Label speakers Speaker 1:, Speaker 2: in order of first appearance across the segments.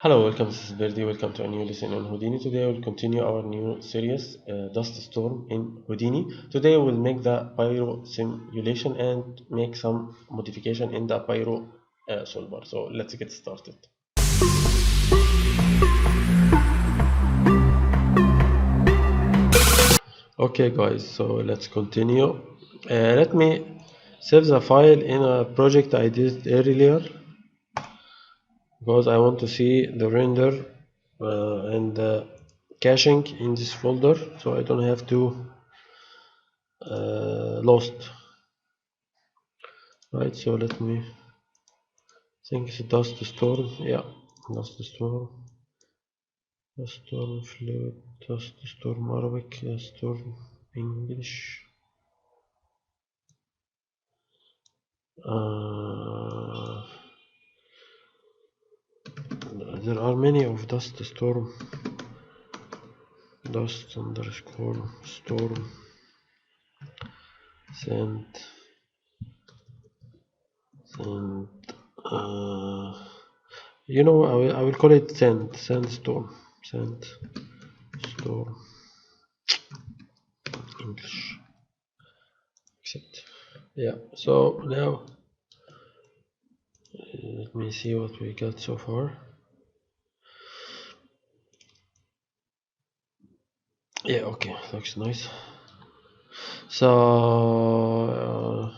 Speaker 1: Hello, welcome. This is Birdy. Welcome to a new lesson on Houdini. Today we'll continue our new series, Dust Storm in Houdini. Today we'll make the Pyro simulation and make some modification in the Pyro solver. So let's get started. Okay, guys. So let's continue. Let me save the file in a project I did earlier, because I want to see the render and the caching in this folder, so I don't have to lost. Right, so let me think it's dust storm. Yeah, dust storm, fluid, dust storm Arabic, storm English. There are many of dust storm, dust underscore storm, sand, you know, I will call it sandstorm English, accept. Yeah, so now let me see what we got so far. Yeah, okay, looks nice. So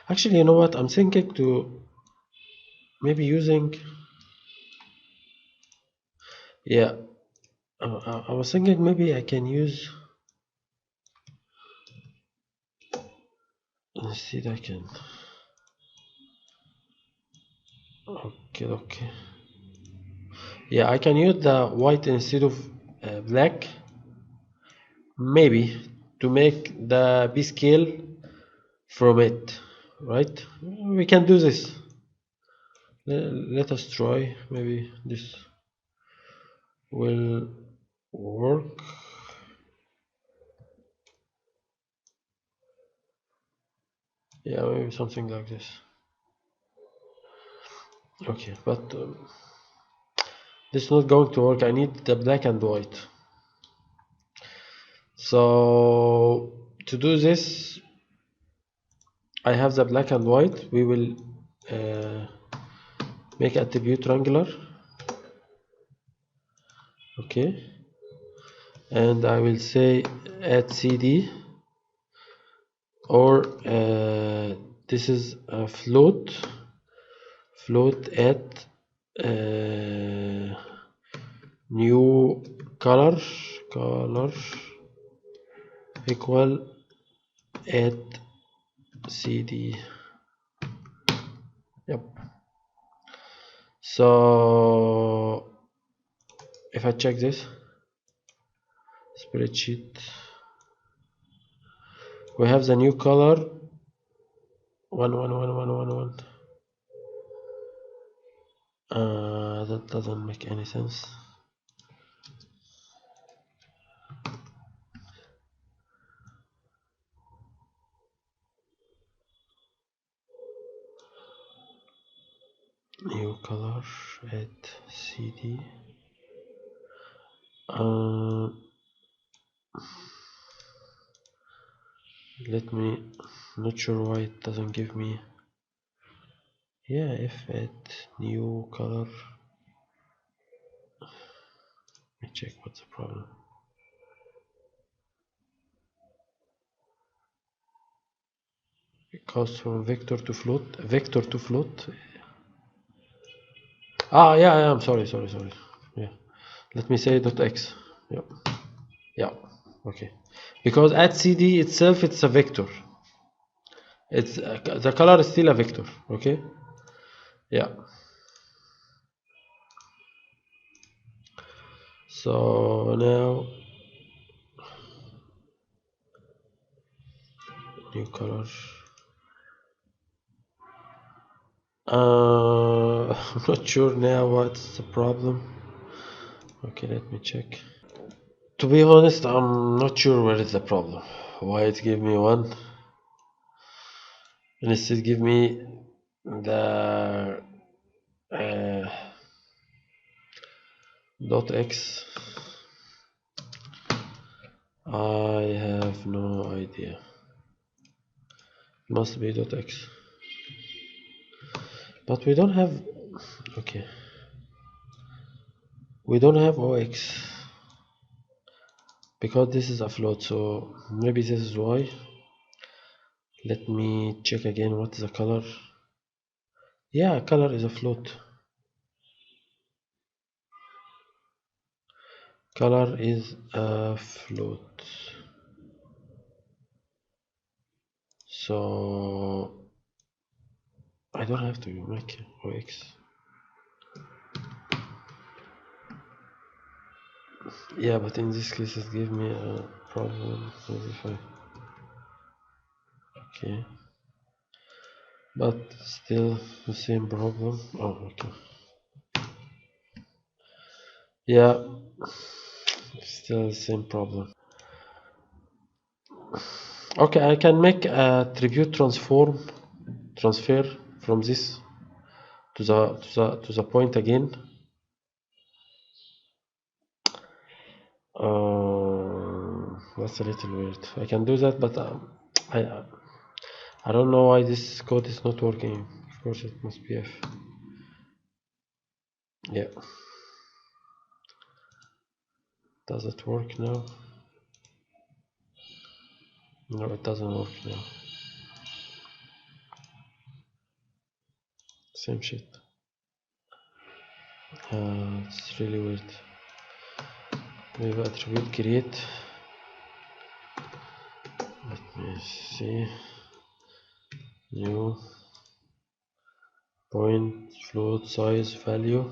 Speaker 1: actually, you know what, I'm thinking to maybe using, yeah, I was thinking maybe I can use, instead I can, okay, yeah, I can use the white instead of black, maybe, to make the B scale from it, right? We can do this. Let us try. Maybe this will work. Yeah, maybe something like this. Okay, but this is not going to work. I need the black and white. So to do this, I have the black and white. We will make attribute triangular. Okay, and I will say add CD, or this is a float at new color equal add CD. Yep. So if I check this spreadsheet, we have the new color 11111. That doesn't make any sense. New color add CD. Let me, not sure why it doesn't give me. Yeah, if add new color. Let me check what's the problem. It goes from vector to float. Yeah, I'm sorry. Yeah, let me say .x. Yeah, okay, because at CD itself it's a vector. It's the color is still a vector. Okay, yeah. So now new color. I'm not sure now what's the problem. Okay, let me check. To be honest, I'm not sure where is the problem. Why it give me one and instead give me the dot x. I have no idea. Must be dot x, but we don't have. Okay, we don't have ox because this is a float, so maybe this is why. Let me check again. What is the color? Yeah, color is a float. Color is a float. So I don't have to make ox. Yeah, but in this case it gave me a problem. Okay, but still the same problem. Oh, okay. Yeah, still the same problem. Okay, I can make a tribute transfer from this to the point again. That's a little weird. I can do that, but I I don't know why this code is not working. Of course, it must be F. Yeah. Does it work now? No, it doesn't work now. Same shit. It's really weird. Maybe attribute create. Let me see. New point float size value.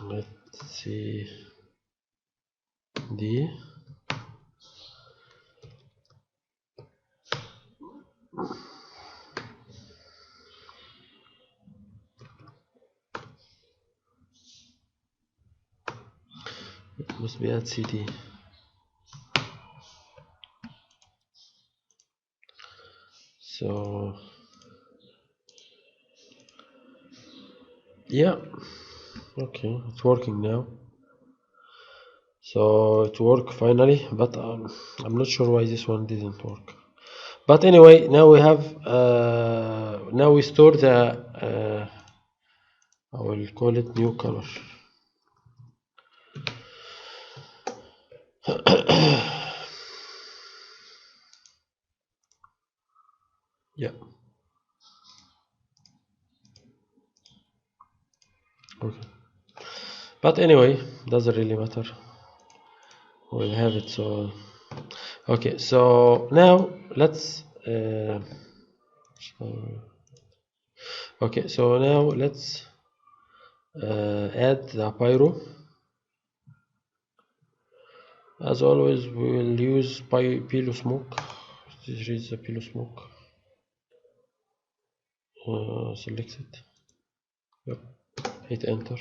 Speaker 1: Let's see. D. It must be at CD. So yeah, okay, it's working now. So it worked finally, but I'm not sure why this one didn't work. But anyway, now we have now we store the I will call it new color. Yeah. Okay. But anyway, doesn't really matter. We'll have it. So okay. So now let's. Okay. So now let's add the pyro. As always, we will use Pyro smoke. This is the Pyro smoke. Select it. Yep. Hit enter.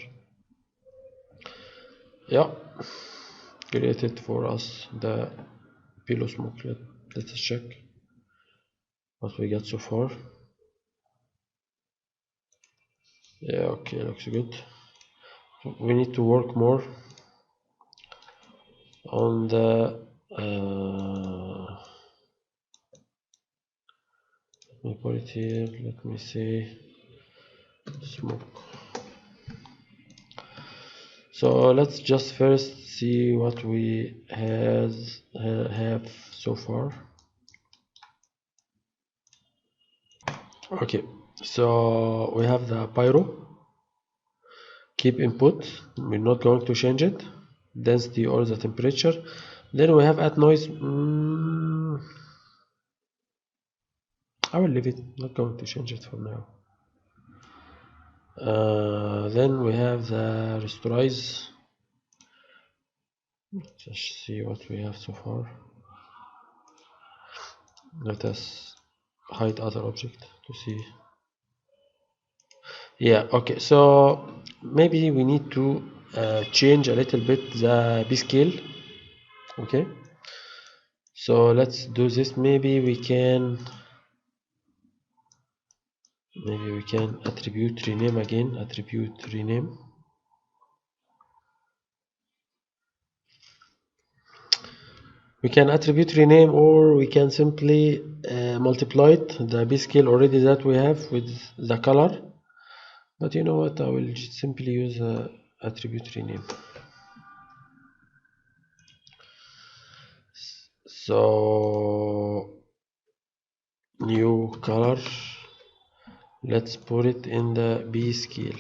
Speaker 1: Yeah. Created for us the Pyro smoke. Let's check what we got so far. Yeah. Okay. Looks good. We need to work more on the let me put it here. Let me see smoke. So let's just first see what we have so far. Okay, so we have the pyro. Keep input. We're not going to change it. Density or the temperature. Then we have add noise. I will leave it. Not going to change it for now. Then we have the rasterize. Just see what we have so far. Let us hide other object to see. Yeah, okay, so maybe we need to change a little bit the B scale. Okay, so let's do this. Maybe we can maybe we can attribute rename again, attribute rename. We can attribute rename, or we can simply multiply it, the b scale already that we have with the color. But you know what, I will simply use attribute rename. So new color, let's put it in the b scale.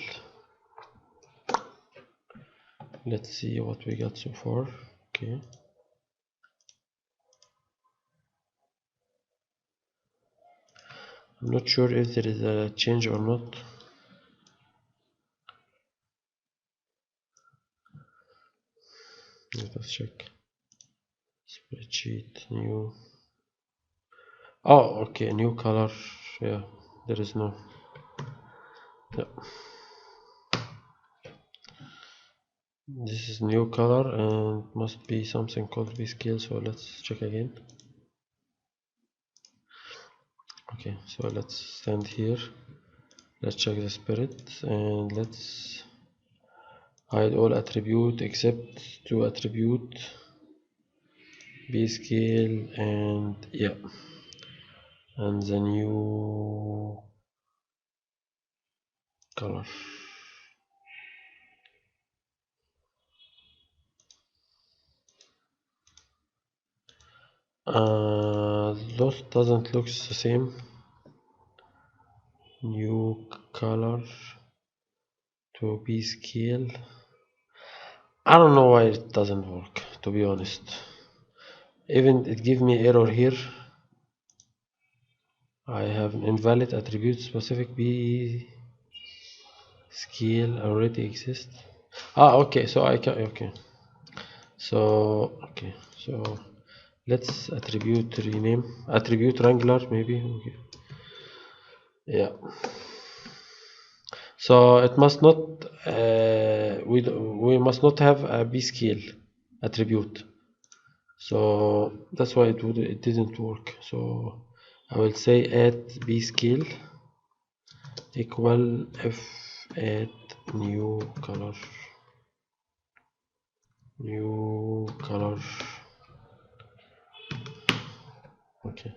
Speaker 1: Let's see what we got so far. Okay, I'm not sure if there is a change or not. Let us check. Spreadsheet, new. Oh, okay, new color. Yeah, there is no. Yeah. This is new color and must be something called vscale. So let's check again. Okay, so let's stand here. Let's check the spirit and let's hide all attribute except to attribute bscale, and yeah, and the new color. Those doesn't look the same. New color to bscale. I don't know why it doesn't work, to be honest. Even it give me error here. I have an invalid attribute specific b scale already exists. Okay, so I can, okay. So let's attribute rename, attribute wrangler maybe. Okay. Yeah. So it must not we must not have a b scale attribute. So that's why it didn't work. So I will say add b scale equal if add new color, new color. Okay,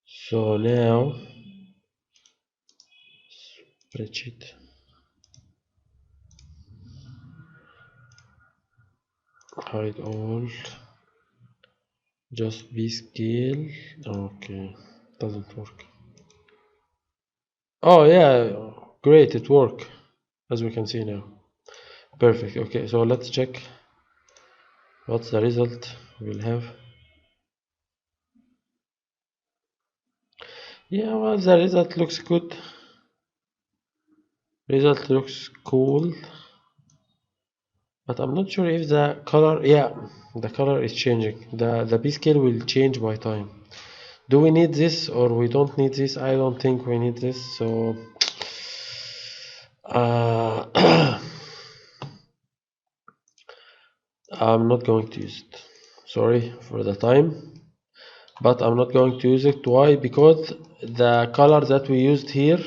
Speaker 1: so now spreadsheet, hide all, just b scale. Okay, doesn't work. Oh yeah, great, it worked, as we can see now. Perfect. Okay, so let's check what's the result we'll have. Yeah, well, the result looks good. Result looks cool, but I'm not sure if the color, yeah, the color is changing. The b scale will change by time. Do we need this or we don't need this? I don't think we need this. So I'm not going to use it. Sorry for the time, but I'm not going to use it. Why? Because the color that we used here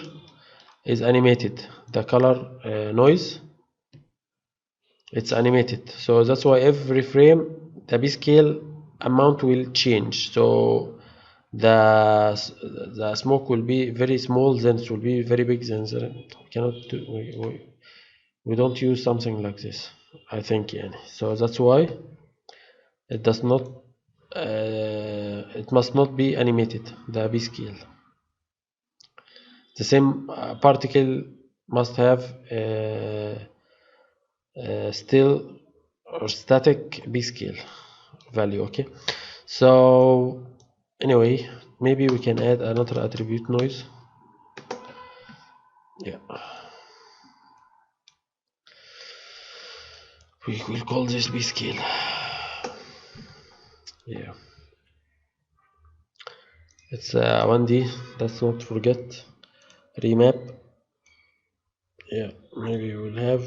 Speaker 1: is animated. The color noise, it's animated, so that's why every frame the b scale amount will change. So the smoke will be very small, then it will be very big, then we cannot do, we don't use something like this, I think. Yeah. So that's why it does not it must not be animated, the b scale. The same particle must have still or static b scale value. Okay, so anyway, maybe we can add another attribute noise. Yeah, we will call this b scale. Yeah, it's 1D, let's not forget. Remap. Yeah, maybe we'll have,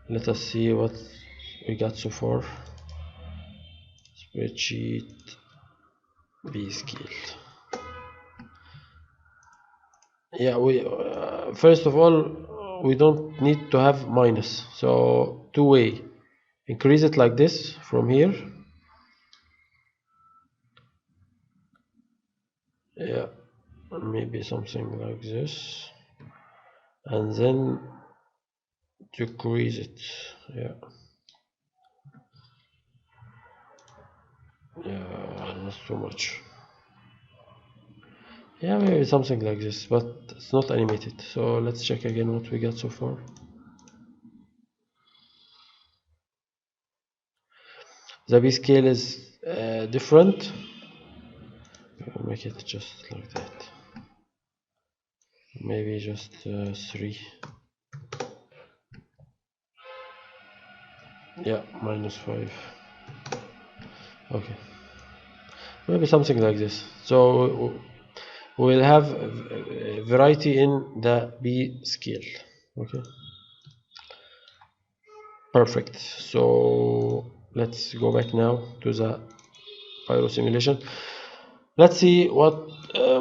Speaker 1: let us see what we got so far. spreadsheet B scale. Yeah, we first of all we don't need to have minus, so two-way. Increase it like this from here. Yeah, maybe something like this, and then decrease it. Yeah, yeah, that's too much. Yeah, maybe something like this, but it's not animated. So let's check again what we got so far. The B scale is different. I'll make it just like that. Maybe just 3. Yeah, -5. Okay, maybe something like this. So we'll have variety in the B scale. Okay, perfect. So let's go back now to the Pyro simulation. Let's see what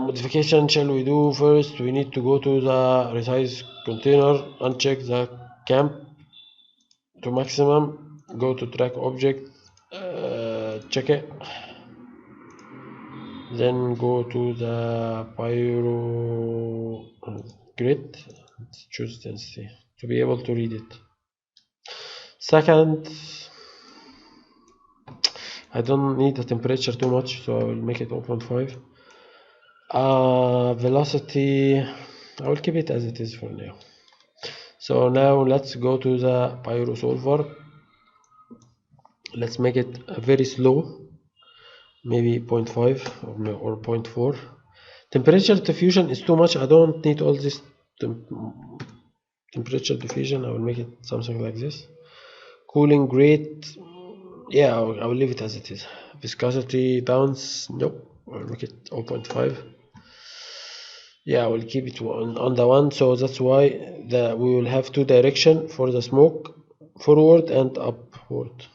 Speaker 1: modification shall we do. First we need to go to the resize container, uncheck the camp to maximum, go to track object, check it, then go to the Pyro grid, choose density to be able to read it. Second, I don't need the temperature too much, so I will make it 0.5. Velocity, I will keep it as it is for now. So now let's go to the Pyro solver. Let's make it very slow, maybe 0.5 or 0.4. Temperature diffusion is too much. I don't need all this temperature diffusion. I will make it something like this. Cooling rate, yeah, I will leave it as it is. Viscosity bounce, nope, I'll make it 0.5. Yeah, I will keep it on the one, so that's why we will have two direction for the smoke, forward and upward.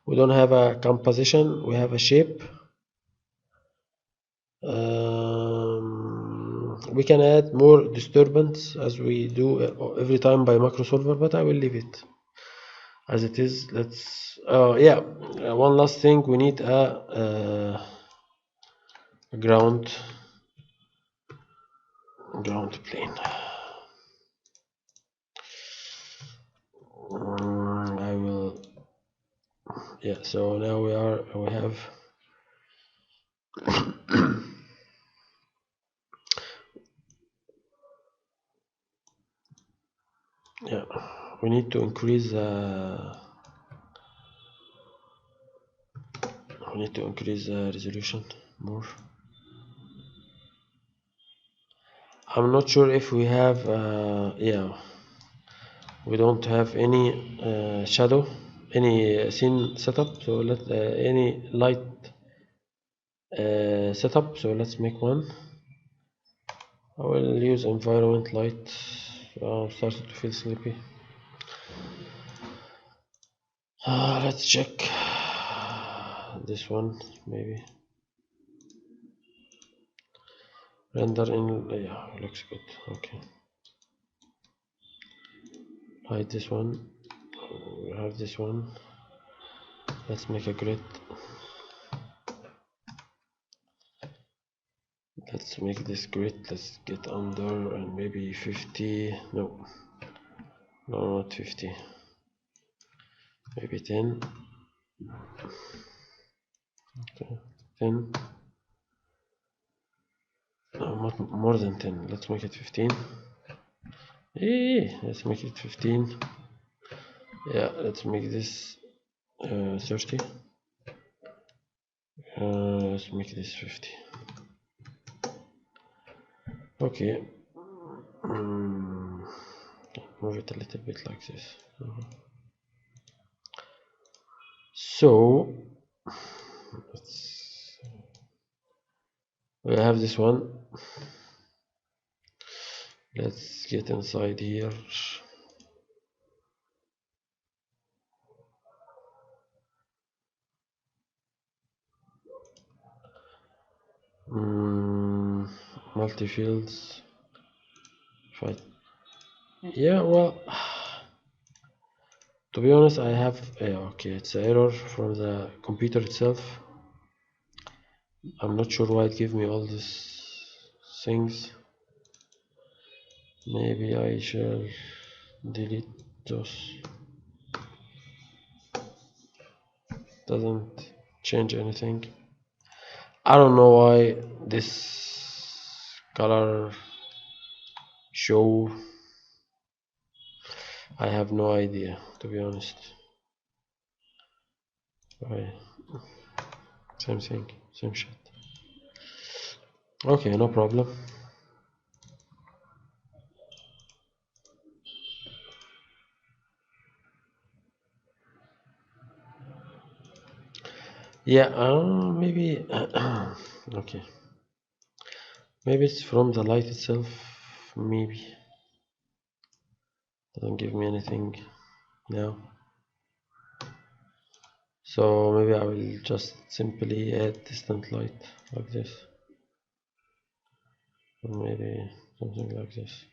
Speaker 1: We don't have a composition, we have a shape. We can add more disturbance as we do every time by macro solver, but I will leave it as it is. Let's one last thing, we need a ground plane. I will, yeah, so now we have yeah, we need to increase resolution more. I'm not sure if we have yeah, we don't have any shadow, any scene setup, so let any light setup, so let's make one. I will use environment light. I'm starting to feel sleepy. Let's check this one, maybe render in, yeah, looks good. Okay, hide this one. We have this one. Let's make a grid. Let's make this grid. Let's get under and maybe 50. No, not 50. Maybe 10. Okay, 10. No, not more than 10. Let's make it 15. Let's make it 15. Yeah, let's make this 30. Let's make this 50. Okay. Move it a little bit like this. So we have this one. Let's get inside here. multi-fields. Yeah, well, to be honest, I have okay, it's an error from the computer itself. I'm not sure why it gave me all these things. Maybe I shall delete those. Doesn't change anything. I don't know why this color show. I have no idea, to be honest. Why? Same thing, same shit. Okay, no problem. Yeah, maybe. Okay, maybe it's from the light itself. Maybe doesn't give me anything now. So maybe I will just simply add distant light like this, or maybe something like this.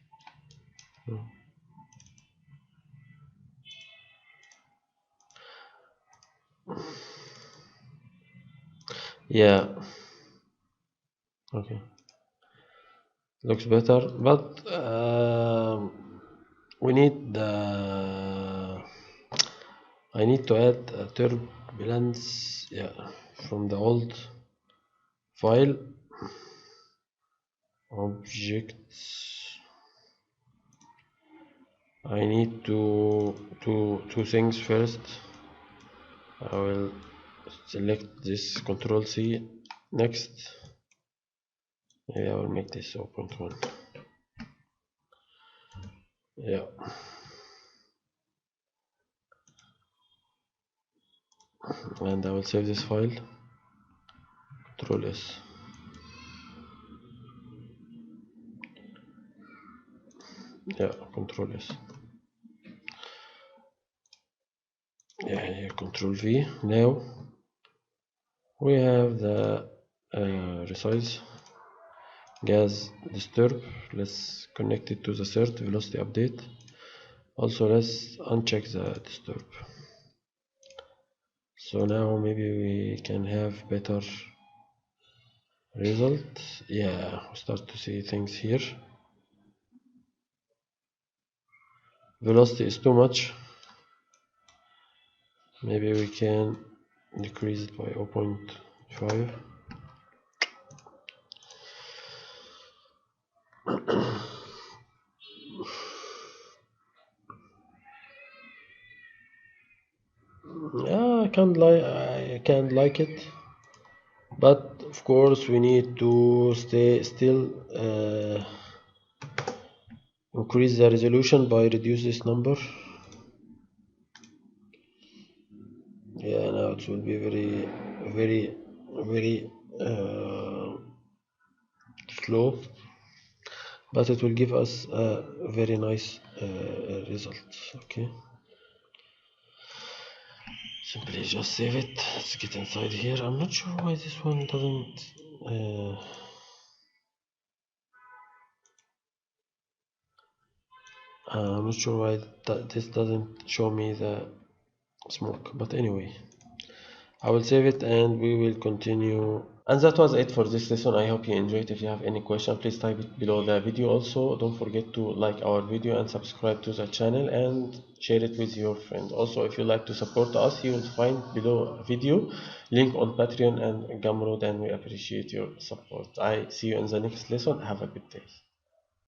Speaker 1: Yeah, okay, looks better, but we need the. I need to add a turbulence, yeah, from the old file objects. I need two things first. I will select this Control C. Next, maybe I will make this 0.1. Yeah. And I will save this file. Control S. Yeah, Control S. Yeah, here Control V. Now we have the resize gas disturb. Let's connect it to the third velocity update. Also, let's uncheck the disturb. So now maybe we can have better result. Yeah, we start to see things here. Velocity is too much. Maybe we can decrease it by 0.5. Yeah, I can't like it, but of course we need to still increase the resolution by reduce this number. Yeah, now it will be very slow, but it will give us a very nice result. Okay, simply just save it. Let's get inside here. I'm not sure why this one doesn't I'm not sure why this doesn't show me the smoke, but anyway, I will save it and we will continue. And that was it for this lesson. I hope you enjoyed. If you have any question, please type it below the video. Also, don't forget to like our video and subscribe to the channel and share it with your friend. Also, if you like to support us, you will find below a video link on Patreon and Gumroad, and we appreciate your support. I see you in the next lesson. Have a good day.